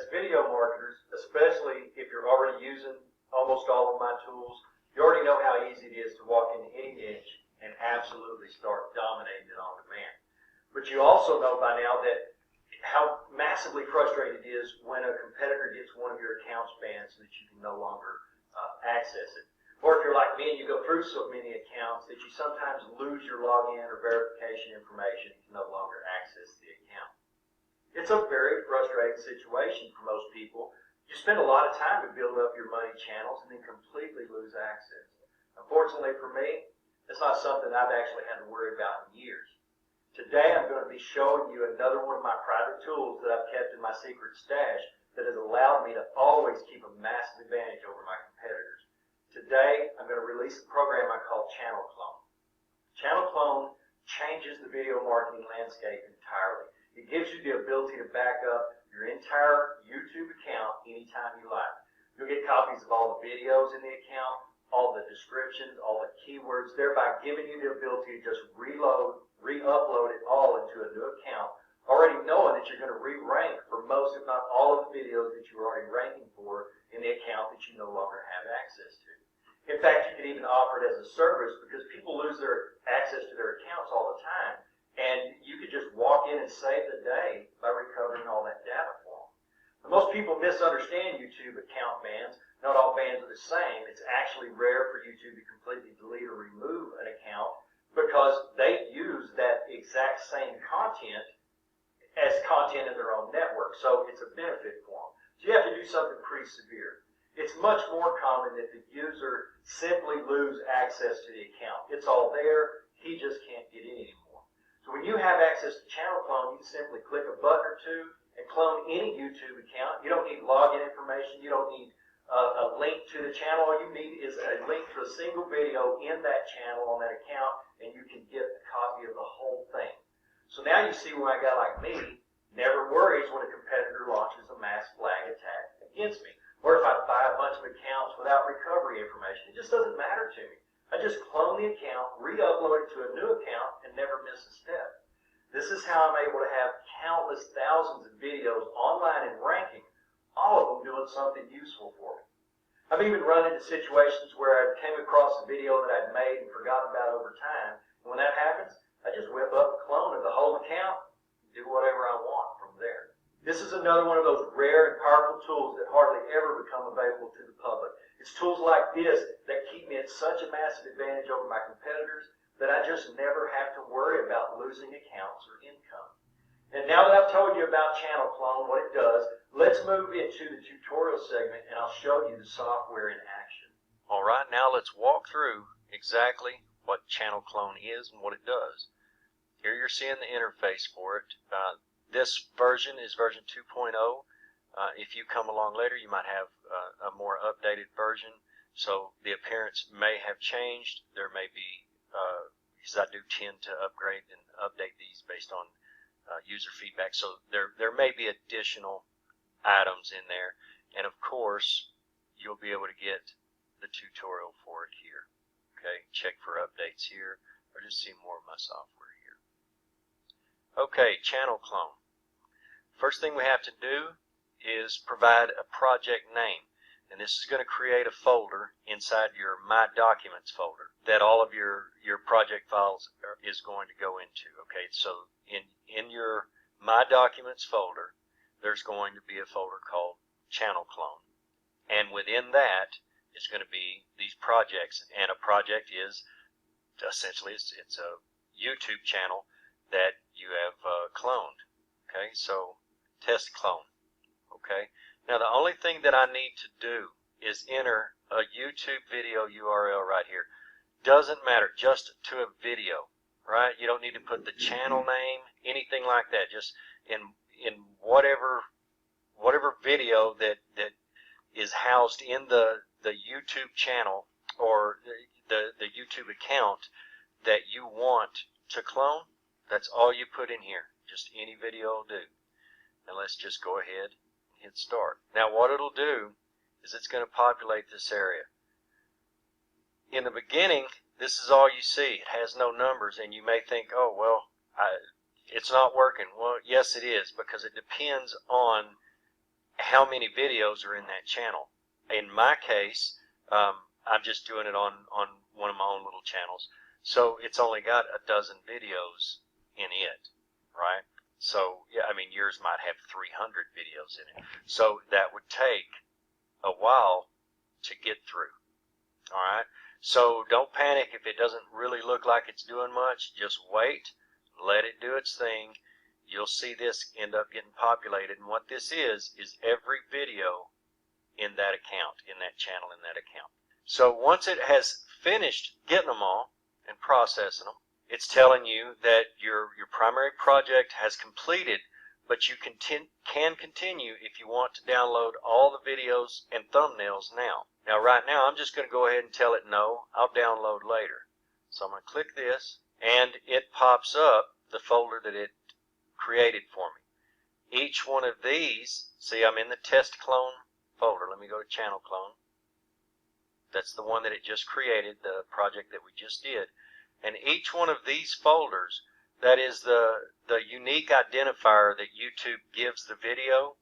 video marketers, especially if you're already using almost all of my tools, you already know how easy it is to walk into any niche and absolutely start dominating it on demand. But you also know by now that how massively frustrating it is when a competitor gets one of your accounts banned so that you can no longer access it. Or if you're like me and you go through so many accounts that you sometimes lose your login or verification information and can no longer access the account. It's a very frustrating situation for most people. You spend a lot of time to build up your money channels and then completely lose access. Unfortunately for me, it's not something I've actually had to worry about in years. Today I'm going to be showing you another one of my private tools that I've kept in my secret stash that has allowed me to always keep a massive advantage over my competitors. Today I'm going to release a program I call ChannelClone. ChannelClone changes the video marketing landscape entirely. It gives you the ability to back up your entire YouTube account anytime you like. You'll get copies of all the videos in the account, all the descriptions, all the keywords, thereby giving you the ability to just re-upload it all into a new account, already knowing that you're going to re-rank for most, if not all, of the videos that you were already ranking for in the account that you no longer have access to. In fact, you can even offer it as a service because people lose their access to their accounts all the time, and you could just walk in and save the day by recovering all that data for them. But most people misunderstand YouTube account bans. Not all bans are the same. It's actually rare for YouTube to completely delete or remove an account because they use that exact same content as content in their own network, so it's a benefit for them. So you have to do something pretty severe. It's much more common that the user simply lose access to the account. It's all there, he just can't get in anymore. So when you have access to ChannelClone, you can simply click a button or two and clone any YouTube account. You don't need login information, you don't need a link to the channel. All you need is a link to a single video in that channel on that account, and you can get a copy of the whole thing. So now you see why a guy like me never worries when a competitor launches a mass flag attack against me. Or if I buy a bunch of accounts without recovery information, it just doesn't matter to me. I just clone the account, re-upload it to a new account, and never miss a step. This is how I'm able to have countless thousands of videos online and ranking, all of them doing something useful for me. I've even run into situations where I came across a video that I'd made and forgotten about over time. And when that happens, I just whip up a clone of the whole account and do whatever I want from there. This is another one of those rare and powerful tools that hardly ever become available to the public. It's tools like this that keep me at such a massive advantage over my competitors that I just never have to worry about losing accounts or income. And now that I've told you about ChannelClone, what it does, let's move into the tutorial segment and I'll show you the software in action. Alright, now let's walk through exactly what ChannelClone is and what it does. Here you're seeing the interface for it. This version is version 2.0. If you come along later, you might have a more updated version. So the appearance may have changed. There may be, because I do tend to upgrade and update these based on user feedback. So there may be additional items in there. And of course, you'll be able to get the tutorial for it here. Okay, check for updates here, or just see more of my software here. Okay, ChannelClone. First thing we have to do is provide a project name, and this is going to create a folder inside your My Documents folder that all of your project files is going to go into. Okay, so in your My Documents folder, there's going to be a folder called ChannelClone, and within that is going to be these projects, and a project is essentially it's a YouTube channel that you have cloned. Okay, so test clone. Okay, now the only thing that I need to do is enter a YouTube video URL right here. Doesn't matter, just to a video, right? You don't need to put the channel name, anything like that. Just in whatever video that is housed in the YouTube channel or the YouTube account that you want to clone. That's all you put in here. Just any video will do. And let's just go ahead and hit start. Now what it'll do is it's going to populate this area. In the beginning, this is all you see. It has no numbers, and you may think, oh well, it's not working. Well, yes it is, because it depends on how many videos are in that channel. In my case, I'm just doing it on one of my own little channels, so it's only got a dozen videos in it, right? So yeah, I mean, yours might have 300 videos in it, so that would take a while to get through. All right, so don't panic if it doesn't really look like it's doing much. Just wait, let it do its thing. You'll see this end up getting populated, and what this is every video in that account, in that channel, in that account. So once it has finished getting them all and processing them, it's telling you that your primary project has completed, but you can continue if you want to download all the videos and thumbnails now. Now right now I'm just going to go ahead and tell it no, I'll download later. So I'm going to click this, and it pops up the folder that it created for me. Each one of these, see, I'm in the test clone folder. Let me go to ChannelClone. That's the one that it just created, the project that we just did. And each one of these folders, that is the unique identifier that YouTube gives the video.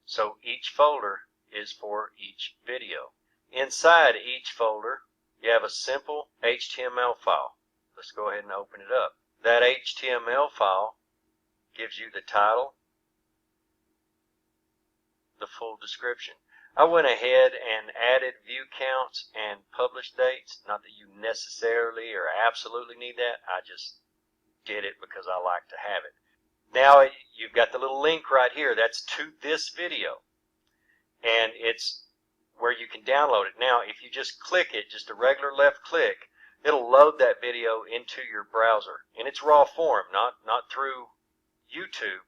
So each folder is for each video. Inside each folder, you have a simple HTML file. Let's go ahead and open it up. That HTML file gives you the title, the full description. I went ahead and added view counts and publish dates. Not that you necessarily or absolutely need that. I just did it because I like to have it. Now you've got the little link right here. That's to this video. And it's where you can download it. Now if you just click it, just a regular left click, it'll load that video into your browser in its raw form, not through YouTube,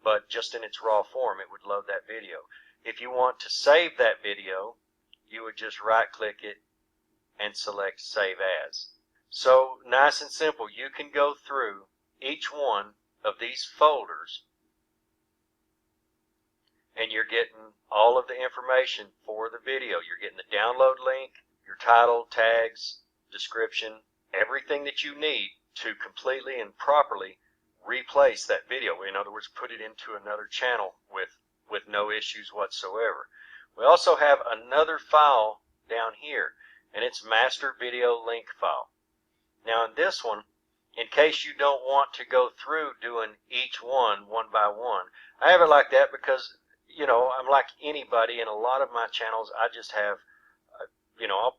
but just in its raw form it would load that video. If you want to save that video, you would just right click it and select Save As. So nice and simple, you can go through each one of these folders and you're getting all of the information for the video. You're getting the download link, your title, tags, description, everything that you need to completely and properly replace that video. In other words, put it into another channel with no issues whatsoever. We also have another file down here, and it's master video link file. Now in this one, in case you don't want to go through doing each one by one, I have it like that because, you know, I'm like anybody. In a lot of my channels I just have, I'll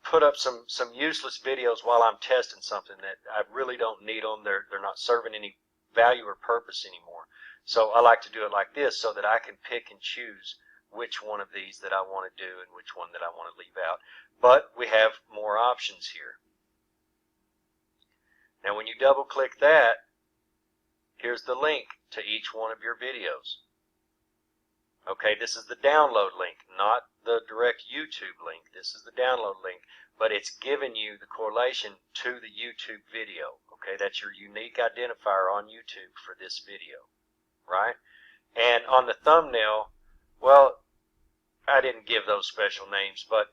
put up some useless videos while I'm testing something that I really don't need them. They're not serving any value or purpose anymore. So I like to do it like this so that I can pick and choose which one of these that I want to do and which one that I want to leave out. But we have more options here. Now when you double click that, here's the link to each one of your videos. Okay, this is the download link, not the direct YouTube link. This is the download link, but it's giving you the correlation to the YouTube video. Okay, that's your unique identifier on YouTube for this video, right? And on the thumbnail, well, I didn't give those special names, but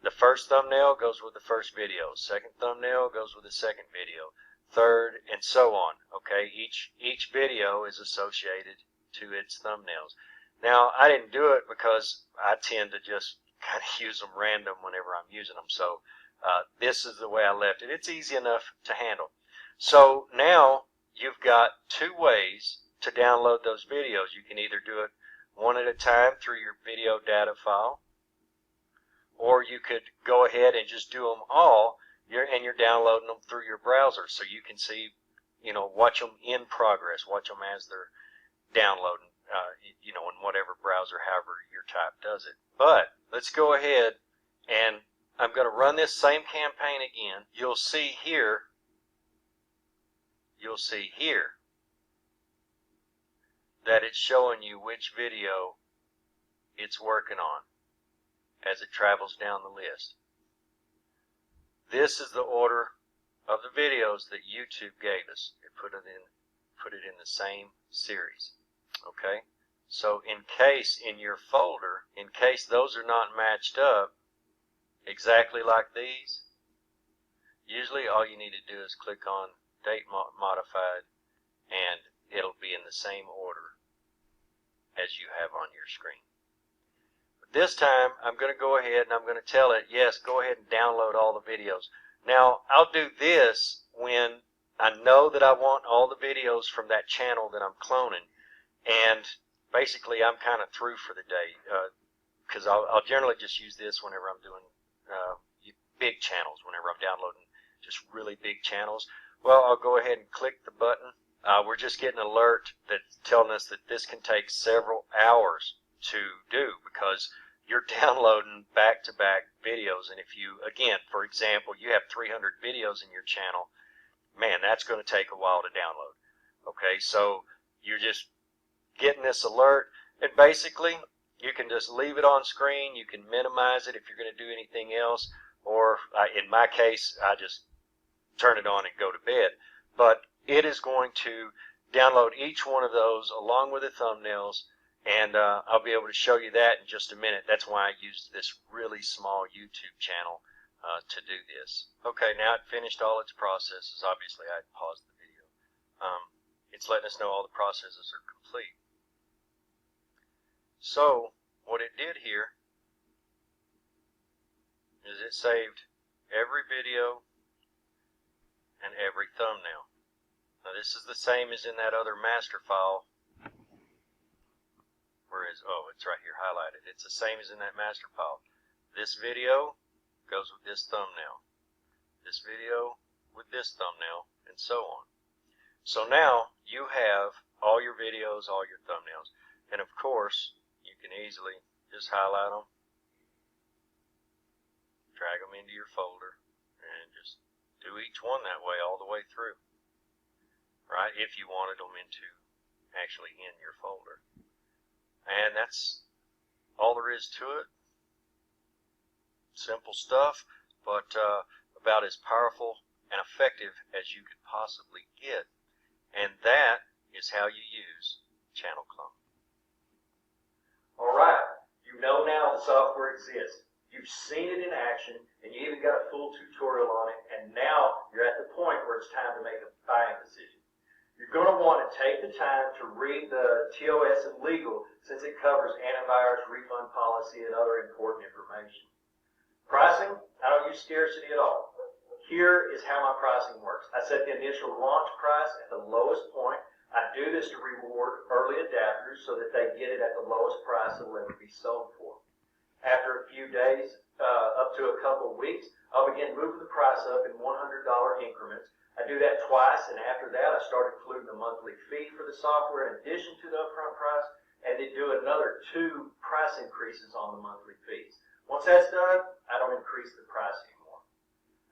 the first thumbnail goes with the first video, second thumbnail goes with the second video, third, and so on. Okay, each video is associated to its thumbnails. Now I didn't do it because I tend to just kind of use them random whenever I'm using them. So this is the way I left it. It's easy enough to handle. So now you've got two ways to download those videos. You can either do it one at a time through your video data file, or you could go ahead and just do them all, and you're downloading them through your browser so you can see, watch them in progress, watch them as they're downloading, in whatever browser, however your type does it. But let's go ahead, and I'm going to run this same campaign again. You'll see here that it's showing you which video it's working on as it travels down the list. This is the order of the videos that YouTube gave us. It put it in the same series. Okay? So in case in your folder, in case those are not matched up exactly like these, usually all you need to do is click on Date Modified and it'll be in the same order as you have on your screen. But this time, I'm going to go ahead and I'm going to tell it, yes, go ahead and download all the videos. Now, I'll do this when I know that I want all the videos from that channel that I'm cloning, and basically I'm kind of through for the day, because I'll generally just use this whenever I'm doing big channels, whenever I'm downloading just really big channels. Well, I'll go ahead and click the button. We're just getting an alert that's telling us that this can take several hours to do because you're downloading back-to-back videos. And if you, again, for example, you have 300 videos in your channel, man, that's going to take a while to download. Okay, so you're just getting this alert, and basically you can just leave it on screen. You can minimize it if you're going to do anything else, or in my case, I just turn it on and go to bed. But it is going to download each one of those along with the thumbnails, and I'll be able to show you that in just a minute. That's why I used this really small YouTube channel to do this. Okay, now it finished all its processes. Obviously, I paused the video. It's letting us know all the processes are complete. So, what it did here is it saved every video and every thumbnail. Now, this is the same as in that other master file. Where is, oh, it's right here highlighted. It's the same as in that master file. This video goes with this thumbnail, this video with this thumbnail, and so on. So now you have all your videos, all your thumbnails, and of course you can easily just highlight them, drag them into your folder, and just do each one that way all the way through, right, if you wanted them into actually in your folder. And that's all there is to it. Simple stuff, but about as powerful and effective as you could possibly get. And that is how you use ChannelClone. All right, you know now the software exists. You've seen it in action, and you even got a full tutorial on it, and now you're at the point where it's time to make a buying decision. You're going to want to take the time to read the TOS and legal, since it covers antivirus, refund policy, and other important information. Pricing, I don't use scarcity at all. Here is how my pricing works. I set the initial launch price at the lowest point. I do this to reward early adapters so that they get it at the lowest price it will ever be sold for. After a few days, up to a couple of weeks, I'll begin moving the price up in $100 increments. I do that twice, and after that, I start including a monthly fee for the software in addition to the upfront price, and then do another 2 price increases on the monthly fees. Once that's done, I don't increase the price anymore.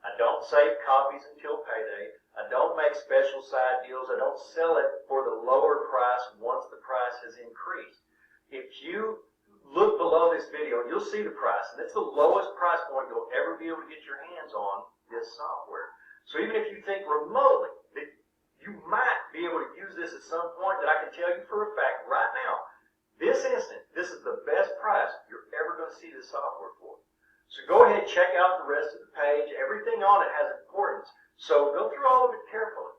I don't save copies until payday. I don't make special side deals. I don't sell it for the lower price once the price has increased. If you look below this video, you'll see the price, and it's the lowest price point you'll ever be able to get your hands on this software. So even if you think remotely that you might be able to use this at some point, that I can tell you for a fact right now, this instant, this is the best price you're ever going to see this software for. So go ahead and check out the rest of the page. Everything on it has importance, so go through all of it carefully.